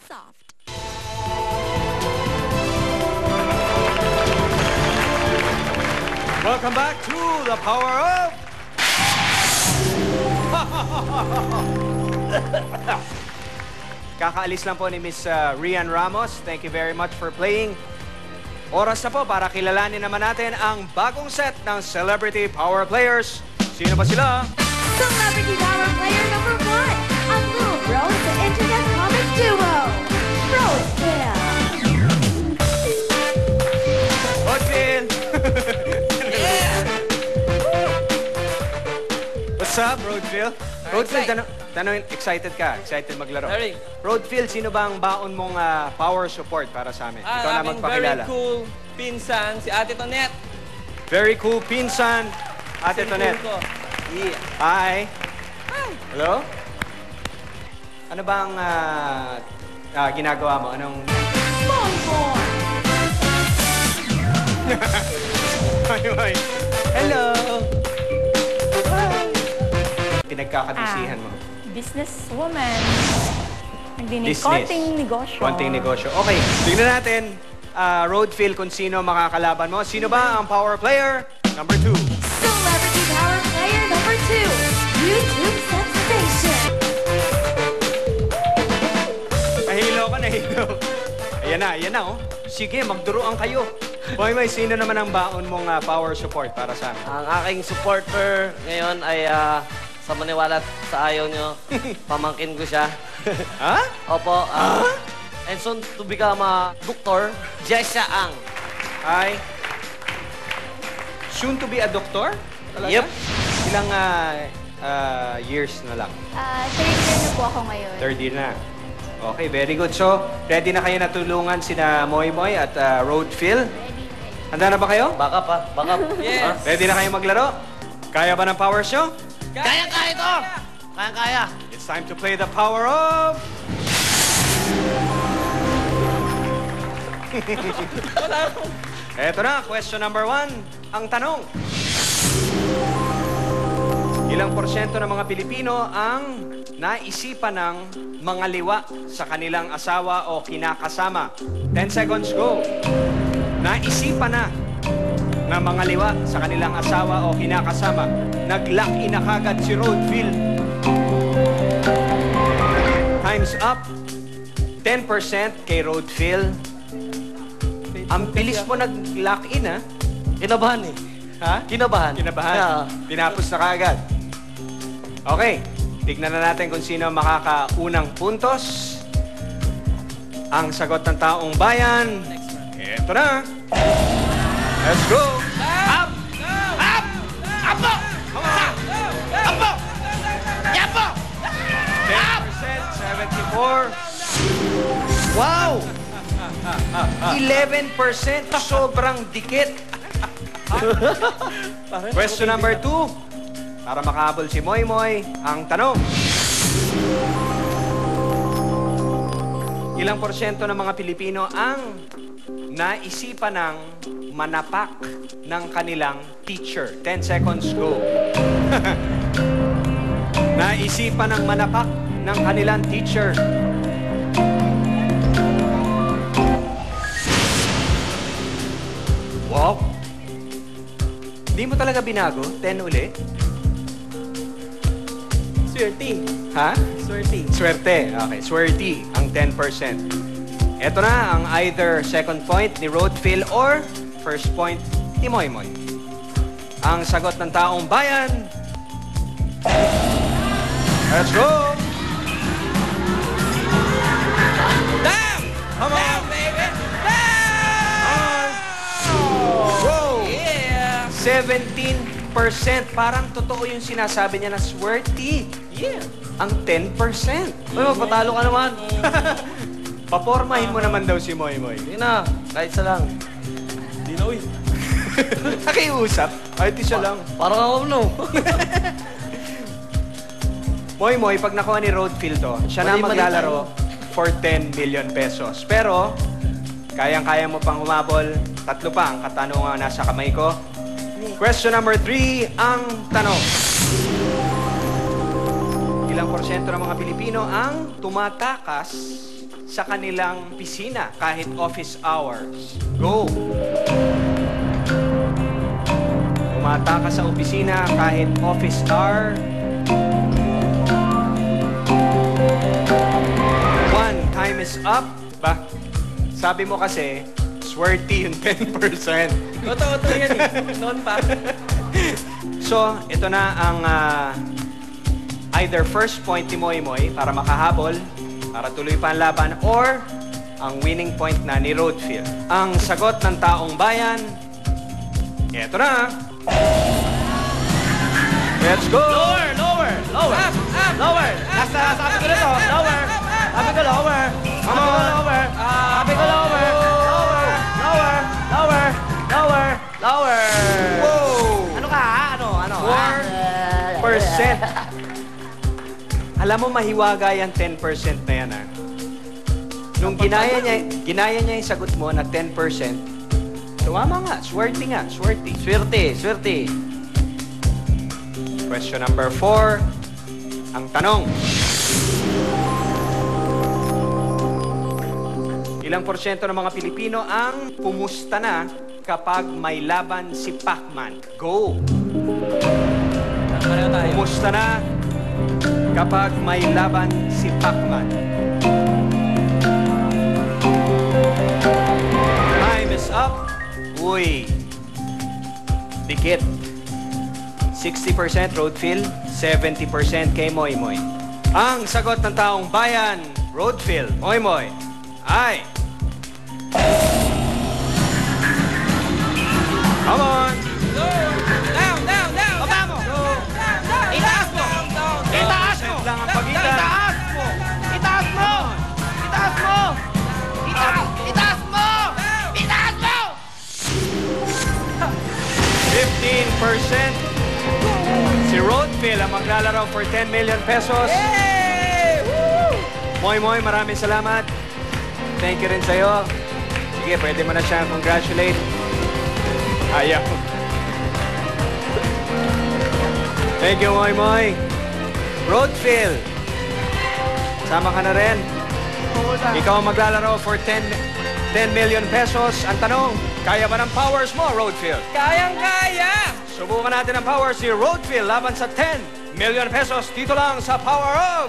soft. Welcome back to the power of... Kakaalis lang po ni Miss Rian Ramos. Thank you very much for playing. Oras na po para kilalanin naman natin ang bagong set ng Celebrity Power Players. Sino ba sila? Celebrity Power Player number 1, ang Little Rose the Internet Comic Duo, Roseville. Roseville! What's up, Roseville? Roseville, tanongin, excited ka? Excited maglaro? Very. Roseville, sino ba ang baon mong power support para sa amin? Ikaw na magpakilala. Very cool pinsan, si Ate Tonet. Very cool pinsan, Ate Tonet. Cool ko. Yeah. Hi. Hi. Hello? Ano bang ginagawa mo? Anong... Bonbon. Hi. Hello. Pinagkakabisihan mo. Businesswoman. Nagdinig Business. konting negosyo. Konting negosyo. Okay, tignan natin, Roseville, kung sino makakalaban mo. Sino ba ang power player? Number 2. Celebrity Power Player number 2, YouTube Sensation. Nahilo ka, nahilo. Ayan na, oh. Sige, magduruan kayo. Boy, sino naman ang baon mong power support para sa amin? Ang aking supporter ngayon ay sa maniwala at sa ayaw nyo, pamangkin ko siya. Ha? Opo. And soon to become a doctor, Jessa Ang. Hi. Soon to be a doctor? Talaga? Yep. Ilang years na lang? Third year na po ako ngayon. Third year na. Okay, very good. So, ready na kayo natulungan sina Moy Moy at Roseville? Handa na ba kayo? Baka pa, baka. Yes. Ready na kayo maglaro? Kaya ba ng power show? Kaya-kaya ito! Kaya-kaya. It's time to play the power of... Eto na, question number 1. Ang tanong. Ilang porsyento ng mga Pilipino ang naisipan ng mga liwa sa kanilang asawa o kinakasama? 10 seconds, go. Naisipan na ng mga liwa sa kanilang asawa o kinakasama. Nag-lock-in na kagad si Roseville. Time's up. 10% kay Roseville. Ang bilis mo nag-lock-in, ha? Kinabahan eh. Ha? Kinabahan. Kinabahan. Yeah. Tinapos na kagad. Okay. Tignan na natin kung sino makakaunang puntos. Ang sagot ng taong bayan. Ito na. Let's go. Up! Up! Apo! Apo! Yapo! 10%, 74. Wow! 11%. Sobrang dikit. Question number 2. Para makahabol si Moy Moy, ang tanong. Ilang porsyento ng mga Pilipino ang naisipan ng manapak ng kanilang teacher? 10 seconds, go. Naisipan ng manapak ng kanilang teacher. Wow. Hindi mo talaga binago? 10 uli? Swerte. Ha? Swerte. Swerte. Okay, swerte ang 10%. Ito na ang either second point ni Roseville or first point ni Moy Moy. Ang sagot ng taong bayan. Let's go! Damn! Come on! Damn, baby! Damn! Whoa! Yeah! 17%. Parang totoo yung sinasabi niya na swerte. Yeah! Ang 10%. Uy, magpatalo ka naman. Papormahin mo naman daw si Moy Moy. Hindi na, kahit isa lang. Hindi na, uy. Nakiusap. Kahit isa lang. Parang ako, no? Moy Moy, pag nakuha ni Roseville to, siya na Mali maglalaro for 10 million pesos. Pero, kayang-kaya mo pang humabol. 3 pa ang katanungan nasa kamay ko. Question number 3, ang tanong. Ilang porsyento ng mga Pilipino ang tumatakas sa kanilang pisina kahit office hours? Go! Tumata ka sa opisina kahit office hour. 1, time is up. Ba? Sabi mo kasi, swerty yung 10%. Totoo yan eh. Noon pa. So, ito na ang either first point ni Moy Moy para makahabol, para tuloy pa ang laban, or ang winning point na ni Roadfield. Ang sagot ng taong bayan, ito na. Let's go! Lower! Up! Lower! Sabi ko nito, lower! Sabi ko lower! Come on! Sabi ko lower! Lower! Whoa! Ano ka? Ano? 4%. Alam mo, mahiwaga yung 10% na yan, ha? Nung ginaya niya yung sagot mo na 10%, tumama nga, swerte nga, swerte. Swerte. Question number 4, ang tanong. Ilang porsyento ng mga Pilipino ang pumusta na kapag may laban si Pacman? Go! Pareho tayo. Pumusta na kapag may laban si Pacman? Time is up. Uy. Dikit. 60% Roadfield, 70% kay Moy Moy. Ang sagot ng taong bayan, Roadfield, Moy Moy, ay... Come on! Down! Baba mo! Itaas mo! Itaas mo! Lang ang pagitan. Itaas mo! Itaas mo! Itaas mo! Itaas mo! Itaas mo! 15%. Si Roadfield ang maglalaro for 10 million pesos. Hey! Woo! Moy Moy, maraming salamat. Thank you rin sa'yo. Sige, pwede mo na siyang congratulate. Ayaw. Thank you, Moy Moy. Roadfield, sama ka na rin. Ikaw ang maglalaro for 10 million pesos. Ang tanong, kaya ba ng powers mo, Roadfield? Kayang-kaya! Subukan natin ang powers ni Roadfield laban sa 10 million pesos dito lang sa Power of...